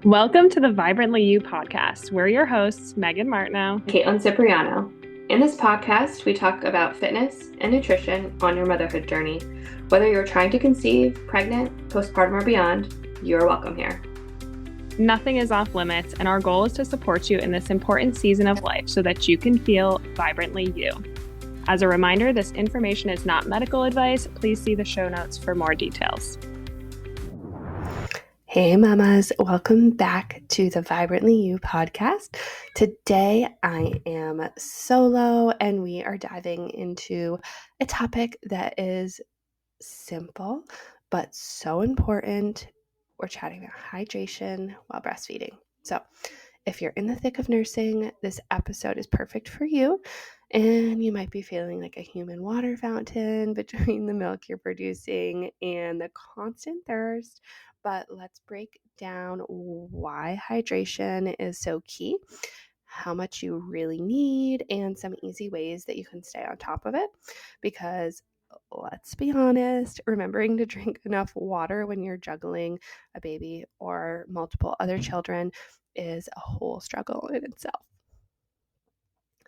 Welcome to the Vibrantly You podcast. We're your hosts, Megan Martineau, Caitlin Cipriano. In this podcast, we talk about fitness and nutrition on your motherhood journey. Whether you're trying to conceive, pregnant, postpartum, or beyond, you're welcome here. Nothing is off limits, and our goal is to support you in this important season of life so that you can feel vibrantly you. As a reminder, this information is not medical advice. Please see the show notes for more details. Hey mamas, welcome back to the Vibrantly You podcast. Today I am solo and we are diving into a topic that is simple but so important. We're chatting about hydration while breastfeeding. So if you're in the thick of nursing, this episode is perfect for you. And you might be feeling like a human water fountain between the milk you're producing and the constant thirst. But let's break down why hydration is so key, how much you really need, and some easy ways that you can stay on top of it. Because let's be honest, remembering to drink enough water when you're juggling a baby or multiple other children is a whole struggle in itself.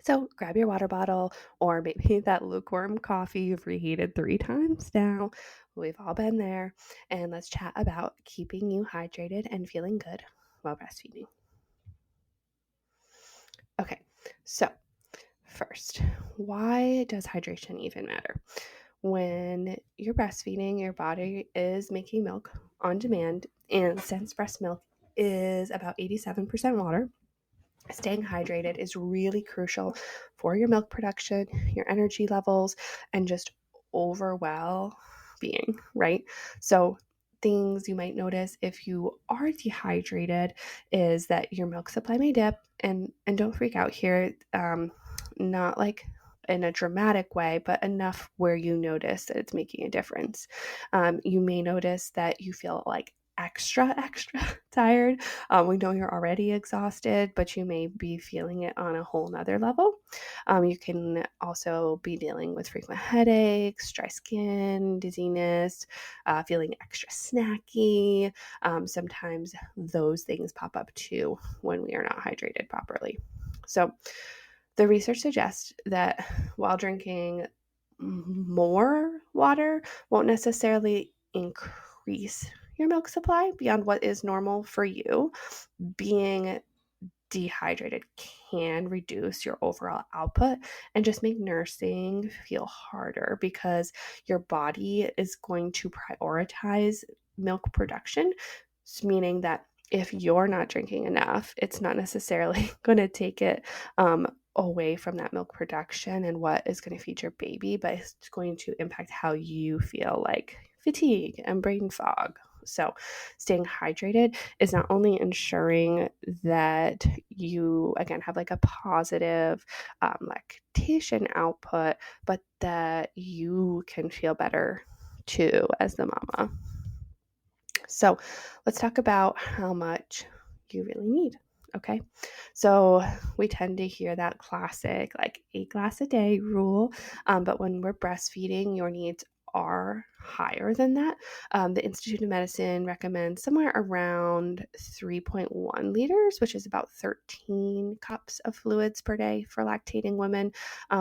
So grab your water bottle or maybe that lukewarm coffee you've reheated 3 times now. We've all been there. And let's chat about keeping you hydrated and feeling good while breastfeeding. Okay, so first, why does hydration even matter? When you're breastfeeding, your body is making milk on demand. And since breast milk is about 87% water, staying hydrated is really crucial for your milk production, your energy levels, and just overall being, right? So things you might notice if you are dehydrated is that your milk supply may dip, and don't freak out here, not like in a dramatic way, but enough where you notice that it's making a difference. You may notice that you feel like extra tired. We know you're already exhausted, but you may be feeling it on a whole nother level. You can also be dealing with frequent headaches, dry skin, dizziness, feeling extra snacky. Sometimes those things pop up too when we are not hydrated properly. So the research suggests that while drinking more water won't necessarily increase your milk supply beyond what is normal for you, being dehydrated can reduce your overall output and just make nursing feel harder because your body is going to prioritize milk production, meaning that if you're not drinking enough, it's not necessarily going to take it away from that milk production and what is going to feed your baby, but it's going to impact how you feel, like fatigue and brain fog. So staying hydrated is not only ensuring that you, again, have like a positive lactation output, but that you can feel better too as the mama. So let's talk about how much you really need. Okay. So we tend to hear that classic, like 8 glass a day rule. But when we're breastfeeding, your needs are higher than that. The Institute of Medicine recommends somewhere around 3.1 liters, which is about 13 cups of fluids per day for lactating women,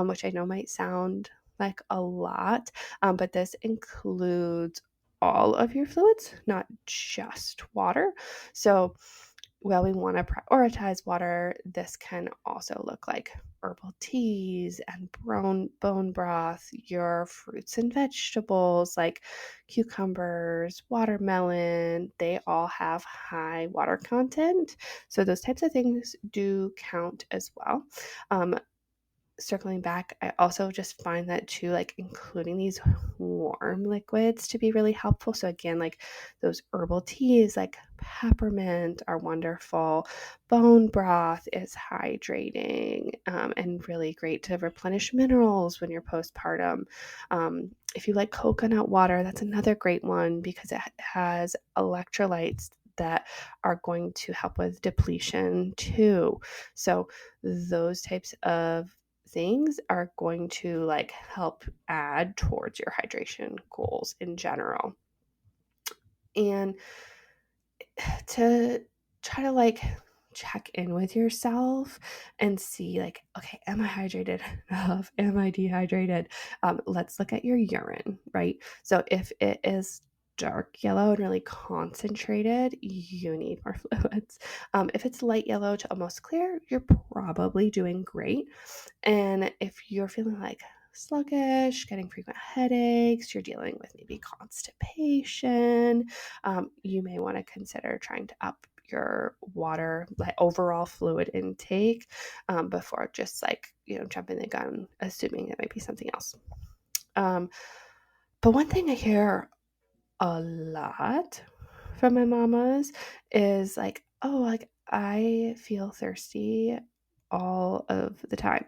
which I know might sound like a lot, but this includes all of your fluids, not just water. So while we want to prioritize water, this can also look like herbal teas and bone broth, your fruits and vegetables like cucumbers, watermelon. They all have high water content. So those types of things do count as well. Circling back, I also just find that too, like including these warm liquids to be really helpful. So again, like those herbal teas like peppermint are wonderful. Bone broth is hydrating and really great to replenish minerals when you're postpartum. If you like coconut water, that's another great one because it has electrolytes that are going to help with depletion too. So those types of things are going to like help add towards your hydration goals in general. And to try to like check in with yourself and see like, okay, am I hydrated enough? Am I dehydrated? Let's look at your urine, right? So if it is dark yellow and really concentrated, you need more fluids. If it's light yellow to almost clear, you're probably doing great. And if you're feeling like sluggish, getting frequent headaches, you're dealing with maybe constipation, you may want to consider trying to up your water, like overall fluid intake, before just like, jumping the gun, assuming it might be something else. But one thing I hear a lot from my mamas is like, oh, like I feel thirsty all of the time.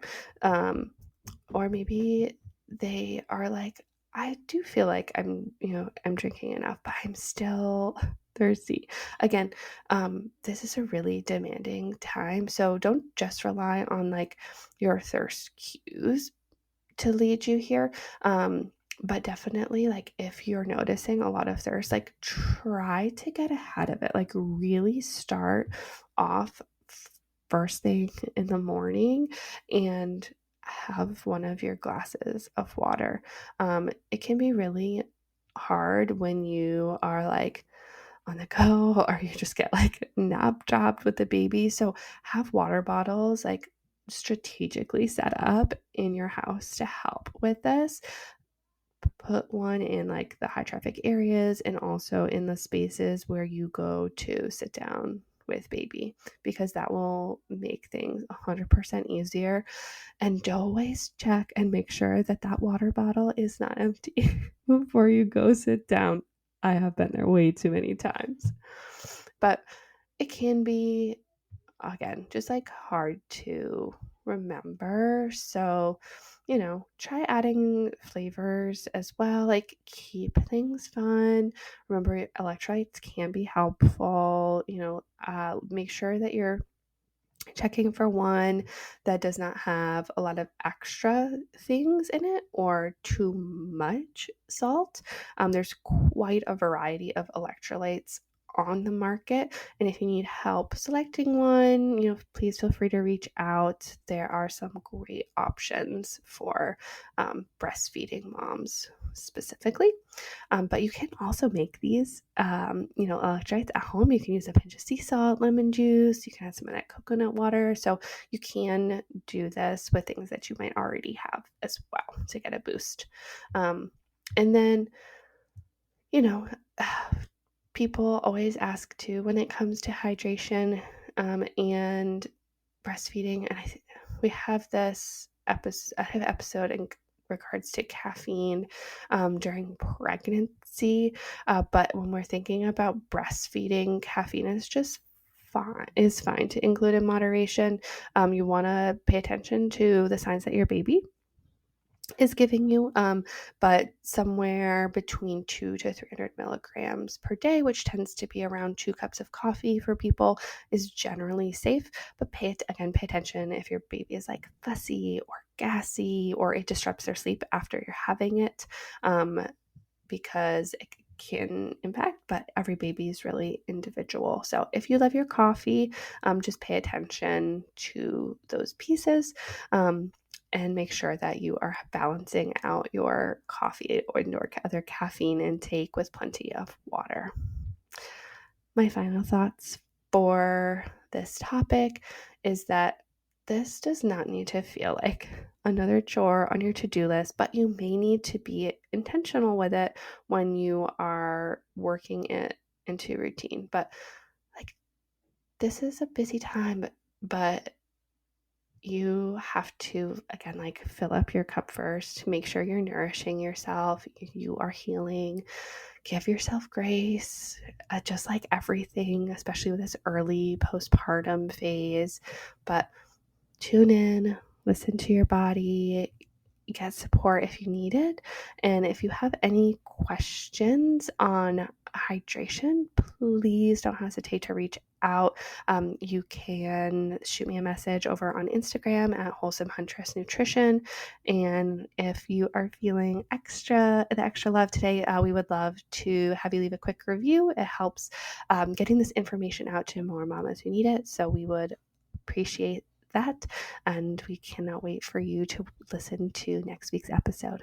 Or maybe they are like, I do feel like I'm drinking enough, but I'm still thirsty. Again, this is a really demanding time. So don't just rely on like your thirst cues to lead you here. But definitely, like, if you're noticing a lot of thirst, like, try to get ahead of it. Like, really start off first thing in the morning and have one of your glasses of water. It can be really hard when you are like on the go or you just get like nap dropped with the baby. So have water bottles like strategically set up in your house to help with this. Put one in like the high traffic areas and also in the spaces where you go to sit down with baby, because that will make things 100% easier. And always check and make sure that that water bottle is not empty before you go sit down. I have been there way too many times. But it can be, again, just like hard to remember. So, try adding flavors as well. Like, keep things fun. Remember, electrolytes can be helpful. Make sure that you're checking for one that does not have a lot of extra things in it or too much salt. There's quite a variety of electrolytes on the market, and if you need help selecting one, please feel free to reach out. There are some great options for breastfeeding moms specifically. But you can also make these, electrolytes at home. You can use a pinch of sea salt, lemon juice. You can add some of that coconut water. So you can do this with things that you might already have as well to get a boost. And then, you know, people always ask too when it comes to hydration and breastfeeding. And we have this episode in regards to caffeine during pregnancy. But when we're thinking about breastfeeding, caffeine is fine to include in moderation. You want to pay attention to the signs that your baby is giving you, but somewhere between 2 to 300 milligrams per day, which tends to be around 2 cups of coffee for people, is generally safe. But pay attention if your baby is like fussy or gassy or it disrupts their sleep after you're having it, because it can impact, but every baby is really individual. So if you love your coffee, just pay attention to those pieces. And make sure that you are balancing out your coffee or other caffeine intake with plenty of water. My final thoughts for this topic is that this does not need to feel like another chore on your to-do list, but you may need to be intentional with it when you are working it into routine. But like, this is a busy time, but you have to, again, like, fill up your cup first, make sure you're nourishing yourself, you are healing, give yourself grace, just like everything, especially with this early postpartum phase. But tune in, listen to your body, get support if you need it. And if you have any questions on hydration, please don't hesitate to reach out. You can shoot me a message over on Instagram at Wholesome Huntress Nutrition. And if you are feeling the extra love today, we would love to have you leave a quick review. It helps getting this information out to more mamas who need it. So we would appreciate that. And we cannot wait for you to listen to next week's episode.